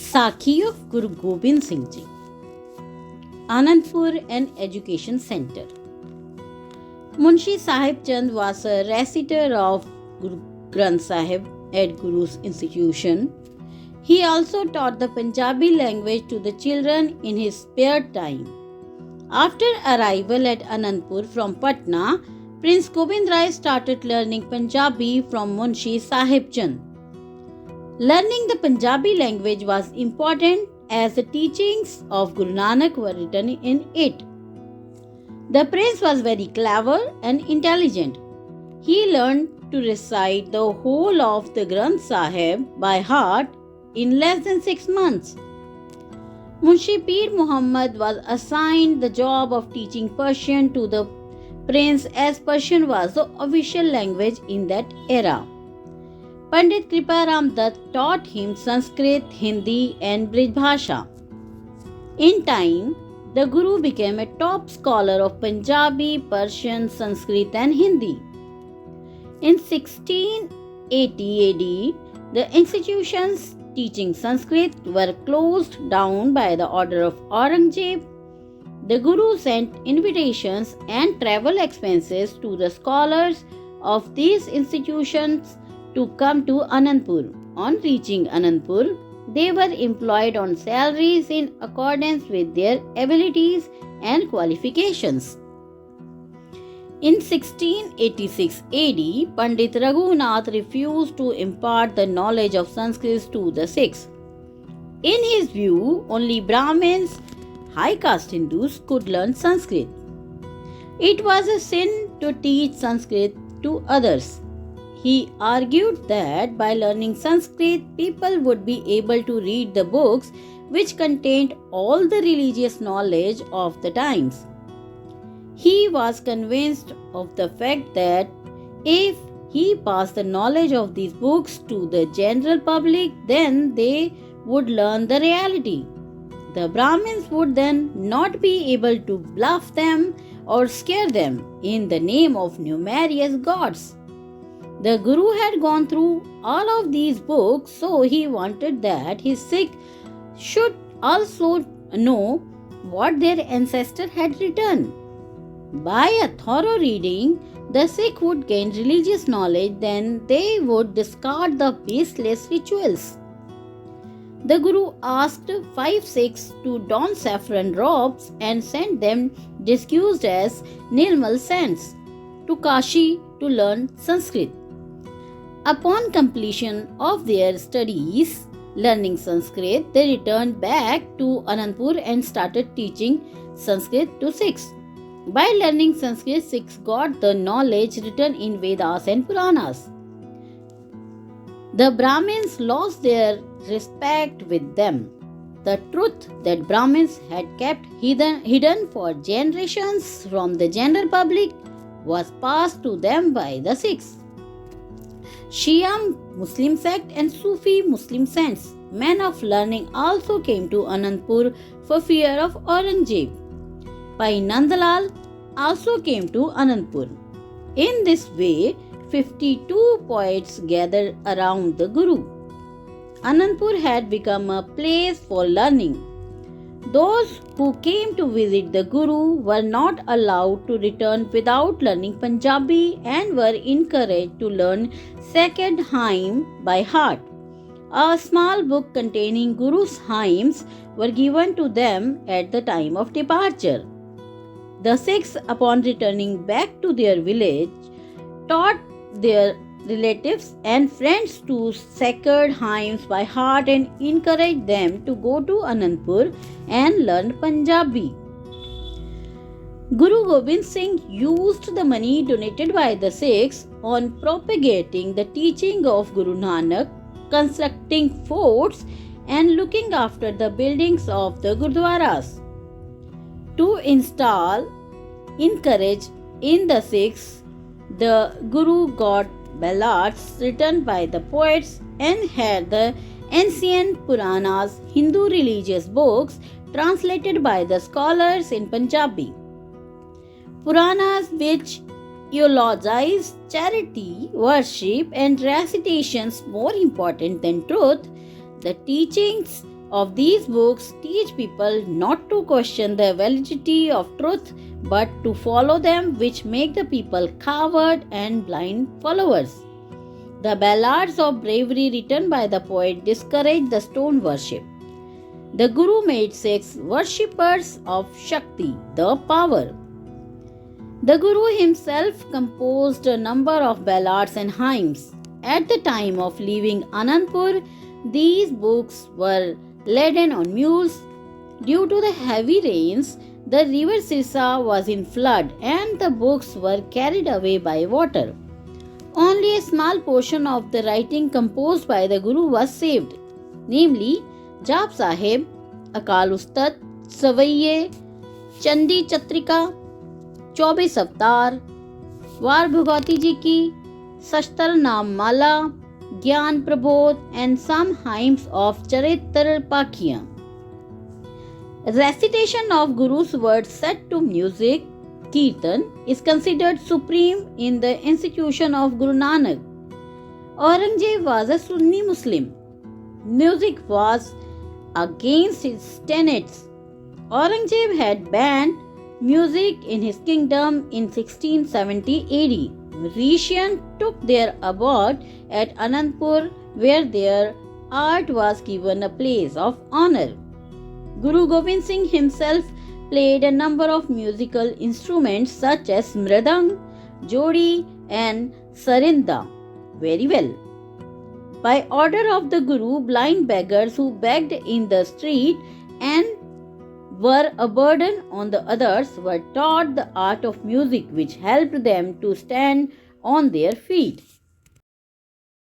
Sakhi of Guru Gobind Singh Ji. Anandpur and Education Center. Munshi Sahib Chand was a reciter of Guru Granth Sahib at Guru's institution. He also taught the Punjabi language to the children in his spare time. After arrival at Anandpur from Patna, Prince Gobind Rai started learning Punjabi from Munshi Sahib Chand. Learning the Punjabi language was important as the teachings of Guru Nanak were written in it. The prince was very clever and intelligent. He learned to recite the whole of the Granth Sahib by heart in less than 6 months. Munshi Pir Muhammad was assigned the job of teaching Persian to the prince as Persian was the official language in that era. Pandit Kriparam Dutt taught him Sanskrit, Hindi and Brij Bhasha. In time, the Guru became a top scholar of Punjabi, Persian, Sanskrit and Hindi. In 1680 AD, the institutions teaching Sanskrit were closed down by the order of Aurangzeb. The Guru sent invitations and travel expenses to the scholars of these institutions to come to Anandpur. On reaching Anandpur, they were employed on salaries in accordance with their abilities and qualifications. In 1686 AD, Pandit Raghunath refused to impart the knowledge of Sanskrit to the Sikhs. In his view, only Brahmins, high caste Hindus, could learn Sanskrit. It was a sin to teach Sanskrit to others. He argued that by learning Sanskrit, people would be able to read the books which contained all the religious knowledge of the times. He was convinced of the fact that if he passed the knowledge of these books to the general public, then they would learn the reality. The Brahmins would then not be able to bluff them or scare them in the name of numerous gods. The Guru had gone through all of these books, so he wanted that his Sikh should also know what their ancestors had written. By a thorough reading, the Sikh would gain religious knowledge, then they would discard the baseless rituals. The Guru asked 5 Sikhs to don saffron robes and sent them disguised as Nirmal saints to Kashi to learn Sanskrit. Upon completion of their studies, learning Sanskrit, they returned back to Anandpur and started teaching Sanskrit to Sikhs. By learning Sanskrit, Sikhs got the knowledge written in Vedas and Puranas. The Brahmins lost their respect with them. The truth that Brahmins had kept hidden for generations from the general public was passed to them by the Sikhs. Shia Muslim sect and Sufi Muslim saints, men of learning, also came to Anandpur for fear of Aurangzeb. Bhai Nandlal also came to Anandpur. In this way, 52 poets gathered around the Guru. Anandpur had become a place for learning. Those who came to visit the Guru were not allowed to return without learning Punjabi and were encouraged to learn sacred hymn by heart. A small book containing Guru's hymns were given to them at the time of departure. The Sikhs, upon returning back to their village, taught their relatives and friends to sacred hymns by heart and encouraged them to go to Anandpur and learn Punjabi. Guru Gobind Singh used the money donated by the Sikhs on propagating the teaching of Guru Nanak, constructing forts and looking after the buildings of the Gurdwaras. To encourage in the Sikhs, the Guru got ballads written by the poets and had the ancient Puranas, Hindu religious books, translated by the scholars in Punjabi. Puranas, which eulogize charity, worship, and recitations more important than truth, the teachings of these books teach people not to question the validity of truth but to follow them, which make the people coward and blind followers. The ballads of bravery written by the poet discourage the stone worship. The Guru made Sikhs worshippers of Shakti, the power. The Guru himself composed a number of ballads and hymns. At the time of leaving Anandpur, these books were laden on mules. Due to the heavy rains, the river Sirsa was in flood and the books were carried away by water. Only a small portion of the writing composed by the Guru was saved, namely Jap Sahib, Akal Ustat, Savaiye, Chandi Chatrika, 24 अवतार, वार भगवती जी की, Sashtar Naam Mala, Gyan Prabodh, and some hymns of Charitra Pakhiya. Recitation of Guru's words set to music, Kirtan, is considered supreme in the institution of Guru Nanak. Aurangzeb was a Sunni Muslim. Music was against his tenets. Aurangzeb had banned music in his kingdom in 1670 AD. Rishyan took their abode at Anandpur, where their art was given a place of honor. Guru Gobind Singh himself played a number of musical instruments such as mridang, jodi, and sarinda very well. By order of the Guru, blind beggars who begged in the street and were a burden on the others were taught the art of music, which helped them to stand on their feet.